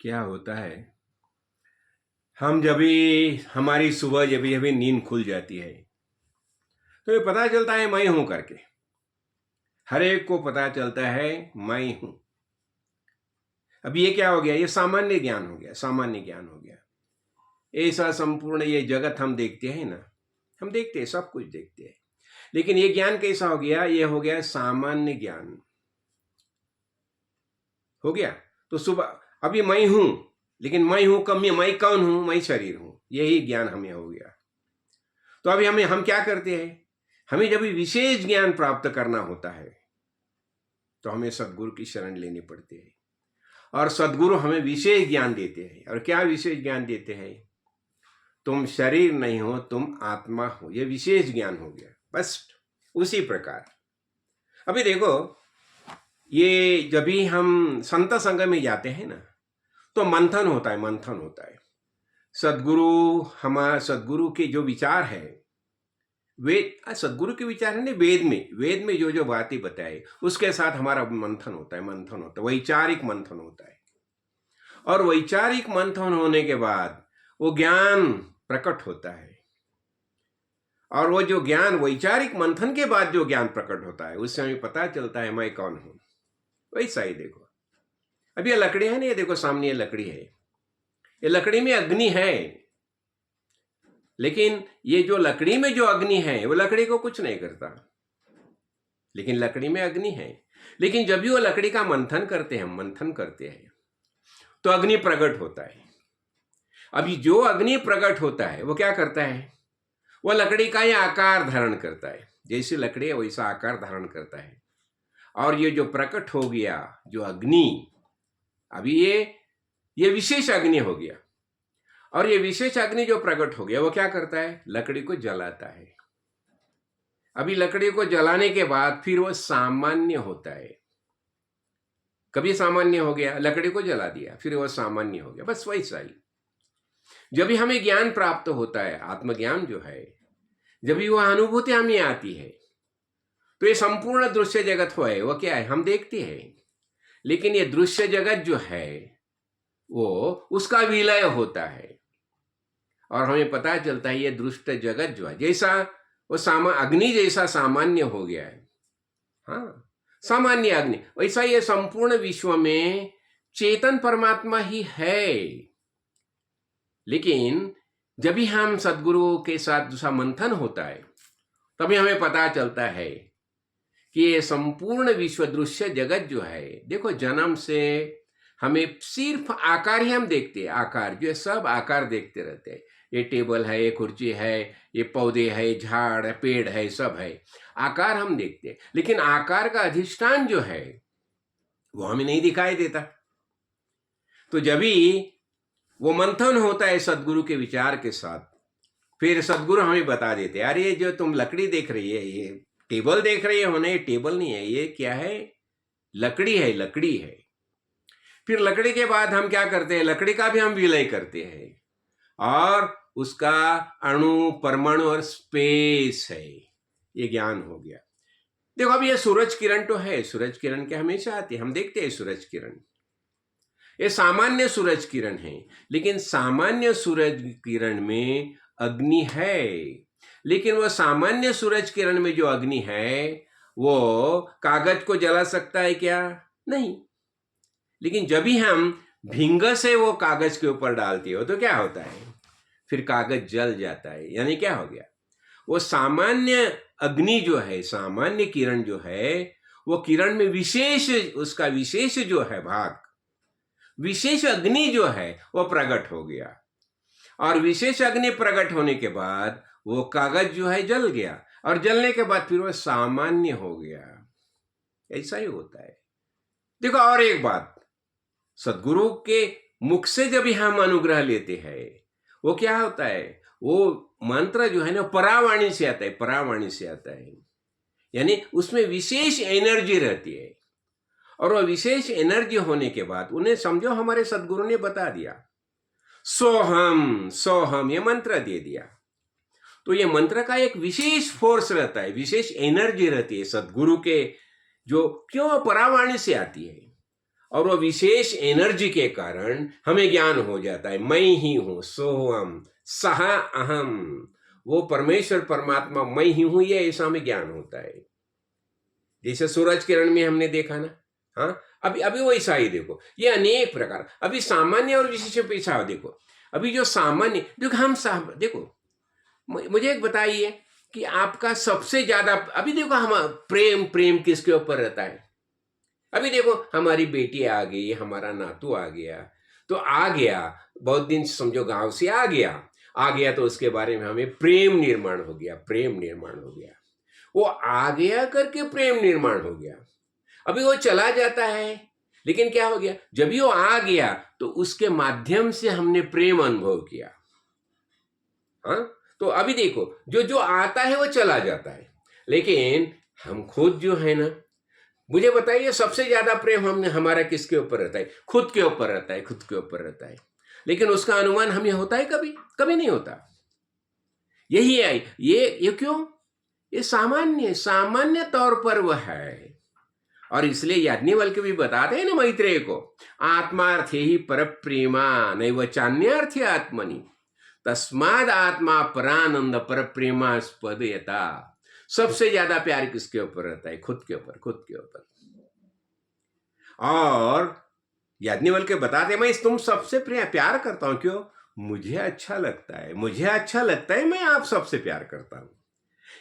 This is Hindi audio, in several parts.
क्या होता है, हम जब भी हमारी सुबह जब भी नींद खुल जाती है तो ये पता चलता है मैं हूं करके। हर एक को पता चलता है मैं हूं। अब ये क्या हो गया, ये सामान्य ज्ञान हो गया, सामान्य ज्ञान हो गया। ऐसा संपूर्ण ये जगत हम देखते हैं ना, हम देखते हैं, सब कुछ देखते हैं, लेकिन ये ज्ञान कैसा हो गया, ये हो गया सामान्य ज्ञान हो गया। तो सुबह अभी मैं हूं, लेकिन मैं हूं कब, मैं कौन हूं, मैं शरीर हूं, यही ज्ञान हमें हो गया। तो अभी हम क्या करते हैं, हमें जब भी विशेष ज्ञान प्राप्त करना होता है तो हमें सदगुरु की शरण लेनी पड़ती है, और सदगुरु हमें विशेष ज्ञान देते हैं। और क्या विशेष ज्ञान देते हैं, तुम शरीर नहीं हो, तुम आत्मा हो, यह विशेष ज्ञान हो गया। बस उसी प्रकार अभी देखो, ये जब भी हम संत संग में जाते हैं ना तो मंथन होता है, मंथन होता है। सदगुरु के जो विचार है, वेद सदगुरु के विचार है ना, वेद में जो जो बातें बताए उसके साथ हमारा मंथन होता है, मंथन होता है, वैचारिक मंथन होता है। और वैचारिक मंथन होने के बाद वो ज्ञान प्रकट होता है, और वो जो ज्ञान वैचारिक मंथन के बाद जो ज्ञान प्रकट होता है उससे हमें पता चलता है मैं कौन हूं। वैसा ही देखो, अब ये लकड़ी है ना, ये देखो सामने ये लकड़ी है, ये लकड़ी में अग्नि है, लेकिन ये जो लकड़ी में जो अग्नि है वो लकड़ी को कुछ नहीं करता, लेकिन लकड़ी में अग्नि है। लेकिन जब भी वो लकड़ी का मंथन करते हैं, मंथन करते हैं, तो अग्नि प्रकट होता है। अभी जो अग्नि प्रकट होता है वो क्या करता है, वह लकड़ी का ही आकार धारण करता है, जैसे लकड़ी है वैसा आकार धारण करता है। और ये जो प्रकट हो गया जो अग्नि, अभी ये विशेष अग्नि हो गया, और ये विशेष अग्नि जो प्रकट हो गया वो क्या करता है, लकड़ी को जलाता है। अभी लकड़ी को जलाने के बाद फिर वो सामान्य होता है। कभी सामान्य हो गया, लकड़ी को जला दिया, फिर वो सामान्य हो गया। बस वैसा ही जब भी हमें ज्ञान प्राप्त होता है, आत्मज्ञान जो है, जब भी वह अनुभूति हमें आती है, तो ये संपूर्ण दृश्य जगत हो है, वो क्या है, हम देखते हैं, लेकिन ये दृश्य जगत जो है वो उसका विलय होता है, और हमें पता चलता है ये दृश्य जगत जो है, जैसा वो अग्नि जैसा सामान्य हो गया है, हाँ सामान्य अग्नि, वैसा ये संपूर्ण विश्व में चेतन परमात्मा ही है। लेकिन जब भी हम सदगुरु के साथ दूसरा मंथन होता है तभी हमें पता चलता है कि ये संपूर्ण विश्व दृश्य जगत जो है, देखो जन्म से हमें सिर्फ आकार ही हम देखते हैं, आकार जो है, सब आकार देखते रहते हैं। ये टेबल है, ये कुर्सी है, ये पौधे है, झाड़ है, पेड़ है, सब है, आकार हम देखते हैं, लेकिन आकार का अधिष्ठान जो है वो हमें नहीं दिखाई देता। तो जब भी वो मंथन होता है सदगुरु के विचार के साथ, फिर सदगुरु हमें बता देते हैं, अरे ये जो तुम लकड़ी देख रही है, ये टेबल देख रही हो ना, ये टेबल नहीं है, ये क्या है, लकड़ी है, लकड़ी है। फिर लकड़ी के बाद हम क्या करते हैं, लकड़ी का भी हम विलय करते हैं, और उसका अणु, परमाणु और स्पेस है, ये ज्ञान हो गया। देखो अब ये सूरज किरण तो है, सूरज किरण के हमेशा आती है, हम देखते हैं सूरज किरण, ये सामान्य सूरज किरण है, लेकिन सामान्य सूरज किरण में अग्नि है। लेकिन वो सामान्य सूरज किरण में जो अग्नि है वो कागज को जला सकता है क्या, नहीं। लेकिन जब भी हम भिंग से वो कागज के ऊपर डालते हो तो क्या होता है, फिर कागज जल जाता है। यानी क्या हो गया, वो सामान्य अग्नि जो है, सामान्य किरण जो है, वो किरण में विशेष, उसका विशेष जो है भाग, विशेष अग्नि जो है वो प्रकट हो गया, और विशेष अग्नि प्रकट होने के बाद वो कागज जो है जल गया, और जलने के बाद फिर वो सामान्य हो गया। ऐसा ही होता है। देखो और एक बात, सदगुरु के मुख से जब हम अनुग्रह लेते हैं वो क्या होता है, वो मंत्र जो है ना परावाणी से आता है, परावाणी से आता है, यानी उसमें विशेष एनर्जी रहती है। और वो विशेष एनर्जी होने के बाद उन्हें समझो हमारे सदगुरु ने बता दिया, सोहम सोहम, ये मंत्र दे दिया, तो ये मंत्र का एक विशेष फोर्स रहता है, विशेष एनर्जी रहती है सदगुरु के, जो क्यों परावाणी से आती है। और वो विशेष एनर्जी के कारण हमें ज्ञान हो जाता है, मैं ही हूं, सोहम सह अहम, वो परमेश्वर परमात्मा मैं ही हूं, ये ऐसा हमें ज्ञान होता है। जैसे सूरज किरण में हमने देखा ना, हाँ, अभी अभी वैसा ही देखो, ये अनेक प्रकार, अभी सामान्य और विशेष पेशा देखो। अभी जो सामान्य, देखो हम देखो, मुझे एक बताइए कि आपका सबसे ज्यादा, अभी देखो हम प्रेम प्रेम किसके ऊपर रहता है? अभी देखो हमारी बेटी आ गई, हमारा नातू आ गया, तो आ गया, बहुत दिन समझो गांव से आ गया तो उसके बारे में हमें प्रेम निर्माण हो गया, प्रेम निर्माण हो गया, वो आ गया करके प्रेम निर्माण हो गया। अभी वो चला जाता है, लेकिन क्या हो गया, जब भी वो आ गया तो उसके माध्यम से हमने प्रेम अनुभव किया। हाँ, तो अभी देखो जो जो आता है वो चला जाता है, लेकिन हम खुद जो है ना, मुझे बताइए सबसे ज्यादा प्रेम हमने हमारा किसके ऊपर रहता है? खुद के ऊपर रहता है, खुद के ऊपर रहता है। लेकिन उसका अनुमान हमें होता है कभी? कभी नहीं होता। यही है, ये क्यों? ये सामान्य सामान्य तौर पर वह है। और इसलिए याज्ञवल्क्य भी बताते हैं ना मैत्रेय को, आत्मार्थे ही पर प्रेमा नैव चान्यार्थे आत्मनि तस्माद आत्मा परानंद पर प्रेमास्पदयता। सबसे ज्यादा प्यार किसके ऊपर रहता है? खुद के ऊपर, खुद के ऊपर। और याज्ञवल्क्य बताते, मैं तुम सबसे प्यार करता हूं, क्यों? मुझे अच्छा लगता है, मुझे अच्छा लगता है, मैं आप सबसे प्यार करता हूं।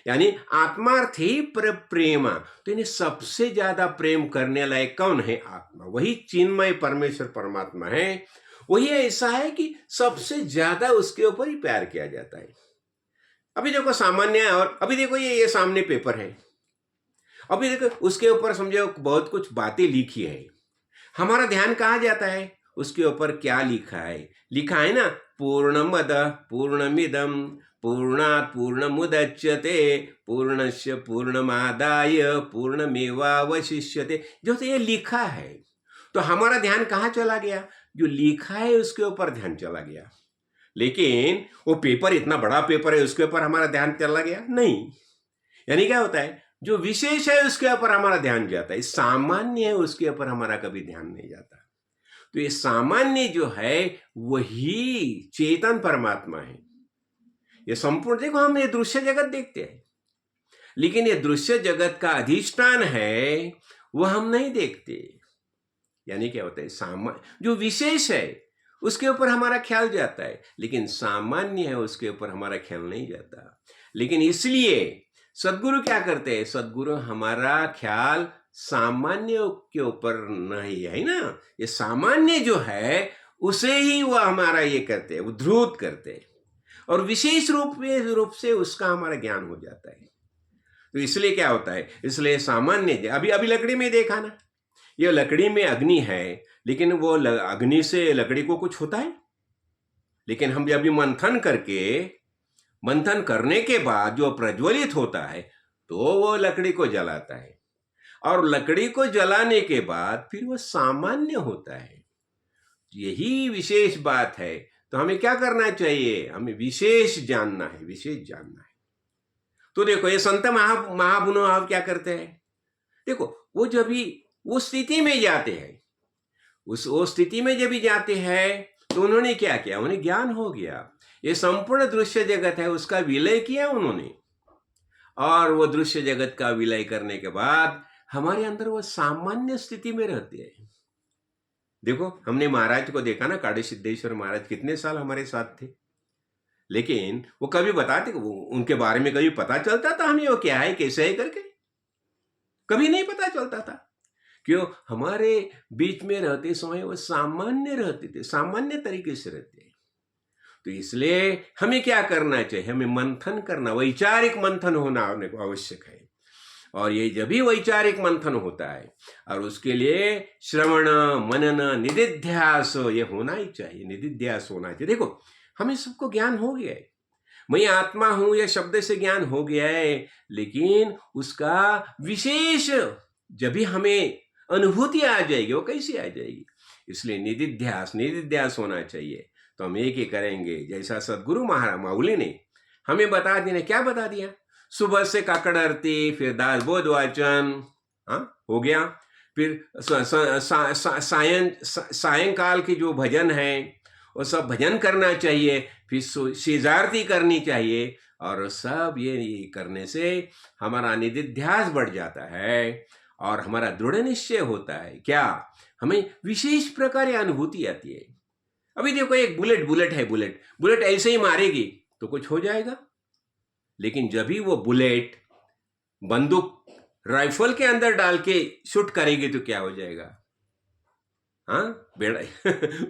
यानी आत्मार्थ ही पर प्रेमा, तो इन्हें सबसे ज्यादा प्रेम करने लायक कौन है? आत्मा, वही चिन्मय परमेश्वर परमात्मा है। वही ऐसा है कि सबसे ज्यादा उसके ऊपर ही प्यार किया जाता है। अभी देखो सामान्य, और अभी देखो ये सामने पेपर है, अभी देखो उसके ऊपर समझो बहुत कुछ बातें लिखी है, हमारा ध्यान कहाँ जाता है? उसके ऊपर क्या लिखा है? लिखा है ना, पूर्णमद पूर्णमिदम पूर्णात् पूर्णमुदच्यते पूर्णस्य पूर्णमादाय पूर्णमेवावशिष्यते, जो तो ये लिखा है। तो हमारा ध्यान कहाँ चला गया? जो लिखा है उसके ऊपर ध्यान चला गया। लेकिन वो पेपर, इतना बड़ा पेपर है, उसके ऊपर हमारा ध्यान चला गया नहीं। यानी क्या होता है, जो विशेष है उसके ऊपर हमारा ध्यान जाता है, सामान्य है उसके ऊपर हमारा कभी ध्यान नहीं जाता। तो ये सामान्य जो है वही चेतन परमात्मा है। ये संपूर्ण, देखो हम ये दृश्य जगत देखते हैं, लेकिन ये दृश्य जगत का अधिष्ठान है वह हम नहीं देखते। यानी क्या होता है, सामान्य जो विशेष है उसके ऊपर हमारा ख्याल जाता है, लेकिन सामान्य है उसके ऊपर हमारा ख्याल नहीं जाता। लेकिन इसलिए सद्गुरु क्या करते हैं? सद्गुरु हमारा ख्याल सामान्य के ऊपर नहीं है ना, ये सामान्य जो है उसे ही वह हमारा ये करते हैं, उद्धृत करते हैं, और विशेष रूप से उसका हमारा ज्ञान हो जाता है। तो इसलिए क्या होता है, इसलिए सामान्य, अभी अभी लकड़ी में देखा ना, ये लकड़ी में अग्नि है, लेकिन वो अग्नि से लकड़ी को कुछ होता है? लेकिन हम जब भी मंथन करने के बाद जो प्रज्वलित होता है तो वो लकड़ी को जलाता है, और लकड़ी को जलाने के बाद फिर वो सामान्य होता है। यही विशेष बात है। तो हमें क्या करना चाहिए? हमें विशेष जानना है, विशेष जानना है। तो देखो ये संत महानुभाव क्या करते हैं? देखो वो जब भी उस स्थिति में जाते हैं, वो स्थिति में जब भी जाते हैं तो उन्होंने क्या किया? उन्हें ज्ञान हो गया, ये संपूर्ण दृश्य जगत है उसका विलय किया उन्होंने, और वो दृश्य जगत का विलय करने के बाद हमारे अंदर वो सामान्य स्थिति में रहते हैं। देखो हमने महाराज को देखा ना, काड़ी सिद्धेश्वर महाराज कितने साल हमारे साथ थे, लेकिन वो कभी बताते, उनके बारे में कभी पता चलता था हमें वो क्या है कैसे है करके? कभी नहीं पता चलता था। क्यों? हमारे बीच में रहते समय वो सामान्य रहते थे, सामान्य तरीके से रहते हैं। तो इसलिए हमें क्या करना चाहिए? हमें मंथन करना, वैचारिक मंथन होना आवश्यक है। और ये जब भी वैचारिक मंथन होता है, और उसके लिए श्रवण मनन निधिध्यास ये होना ही चाहिए, निधिध्यास होना चाहिए। देखो हमें सबको ज्ञान हो गया है, मैं आत्मा हूं यह शब्द से ज्ञान हो गया है, लेकिन उसका विशेष जब भी हमें अनुभूति आ जाएगी, वो कैसी आ जाएगी? इसलिए निधिध्यास होना चाहिए। तो हम एक ही करेंगे, जैसा सदगुरु महाराज माउली ने हमें बता दिया। क्या बता दिया? सुबह से काकड़ आरती, फिर दास बोध वाचन, हाँ हो गया, फिर सायंकाल के जो भजन हैं वो सब भजन करना चाहिए, फिर शेजारती करनी चाहिए, और सब ये करने से हमारा निधिध्यास बढ़ जाता है और हमारा दृढ़ निश्चय होता है। क्या हमें विशेष प्रकार की अनुभूति आती है। अभी देखो, एक बुलेट है, बुलेट ऐसे ही मारेगी तो कुछ हो जाएगा, लेकिन जब भी वो बुलेट बंदूक राइफल के अंदर डाल के शूट करेगी तो क्या हो जाएगा? हाँ बेड़ा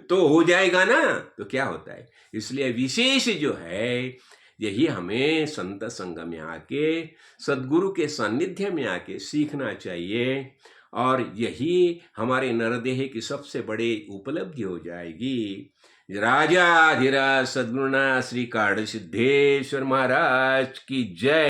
तो हो जाएगा ना। तो क्या होता है, इसलिए विशेष जो है यही हमें संत संग में आके, सदगुरु के सानिध्य में आके सीखना चाहिए, और यही हमारे नरदेह की सबसे बड़ी उपलब्धि हो जाएगी। राजा धीराज सद्गुरुनाथ श्री काड़ सिद्धेश्वर महाराज की जय।